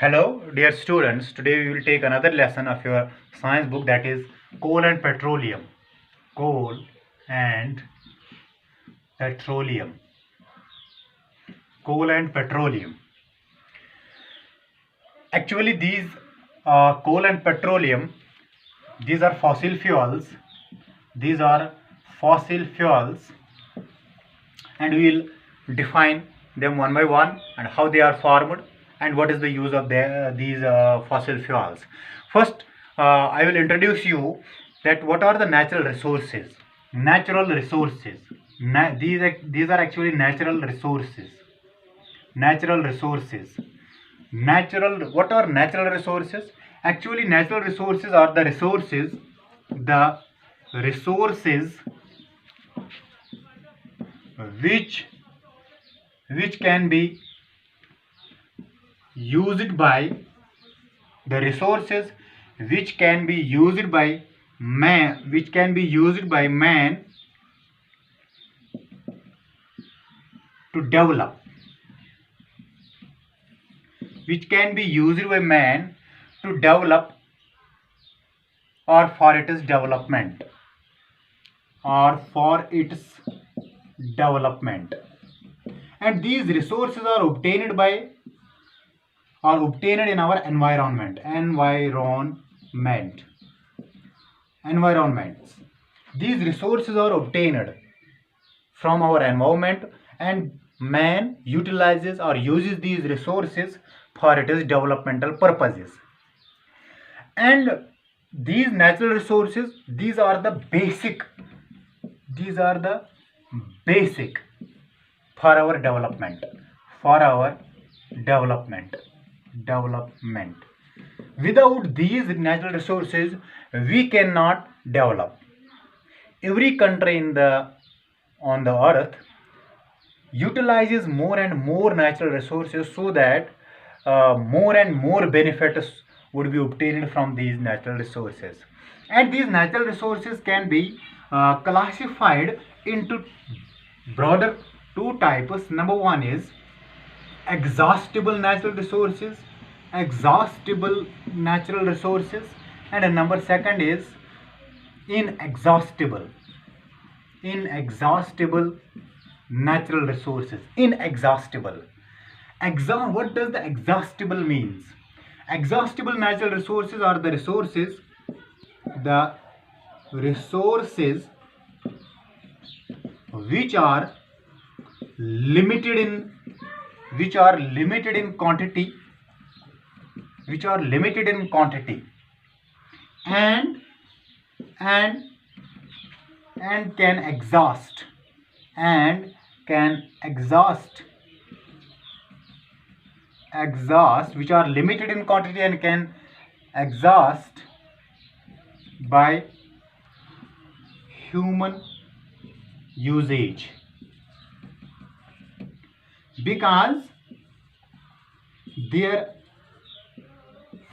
Hello, dear students. Today we will take another lesson of your science book, that is coal and petroleum. Coal and petroleum. Coal and petroleum. Actually, these coal and petroleum, these are fossil fuels. These are fossil fuels, and we will define them one by one and how they are formed and what is the use of these fossil fuels. First, I will introduce you that what are the natural resources. Natural resources. These are actually natural resources. Natural resources. What are natural resources? Actually, natural resources are the resources which can be used by the resources which can be used by man to develop, which can be used by man to develop or for its development and these resources are obtained in our environments. These resources are obtained from our environment, and man utilizes or uses these resources for its developmental purposes. And these natural resources, these are the basic for our development. Without these natural resources, we cannot develop. Every country on the earth utilizes more and more natural resources so that more and more benefits would be obtained from these natural resources. And these natural resources can be classified into broader two types. Number one is exhaustible natural resources, and number second is inexhaustible natural resources. What does the exhaustible means? Exhaustible natural resources are the resources which are limited in quantity and can exhaust which are limited in quantity and can exhaust by human usage, because their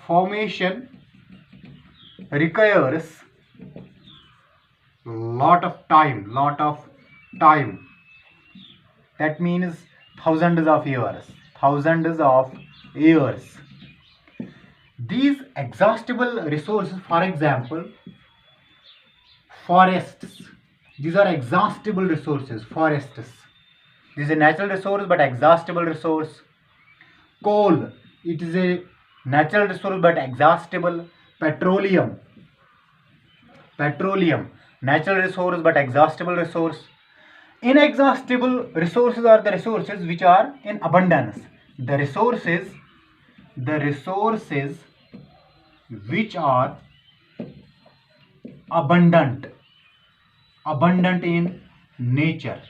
formation requires lot of time. That means thousands of years. These exhaustible resources, for example, forests. These are exhaustible resources. Forests. This is a natural resource but exhaustible resource. Coal. It is a natural resource but exhaustible. Petroleum. Natural resource but exhaustible resource. Inexhaustible resources are the resources which are in abundance. The resources which are abundant in nature.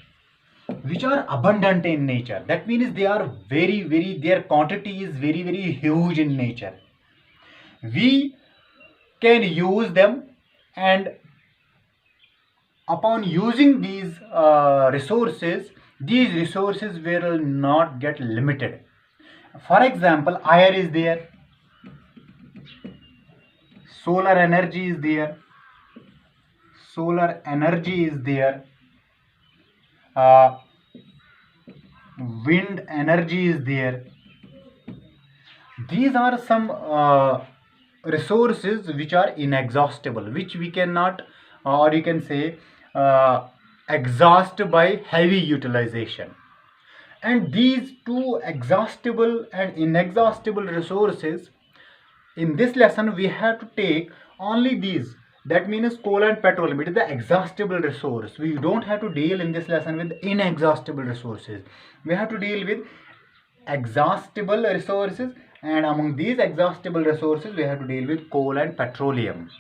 That means they are their quantity is very huge in nature. We can use them, and upon using these resources will not get limited. For example, air is there, solar energy is there, wind energy is there, These are some resources which are inexhaustible, which we cannot, or you can say, exhaust by heavy utilization. And these two exhaustible and inexhaustible resources, in this lesson we have to take only these. That means coal and petroleum, it is the exhaustible resource. We don't have to deal in this lesson with inexhaustible resources. We have to deal with exhaustible resources, and among these exhaustible resources we have to deal with coal and petroleum.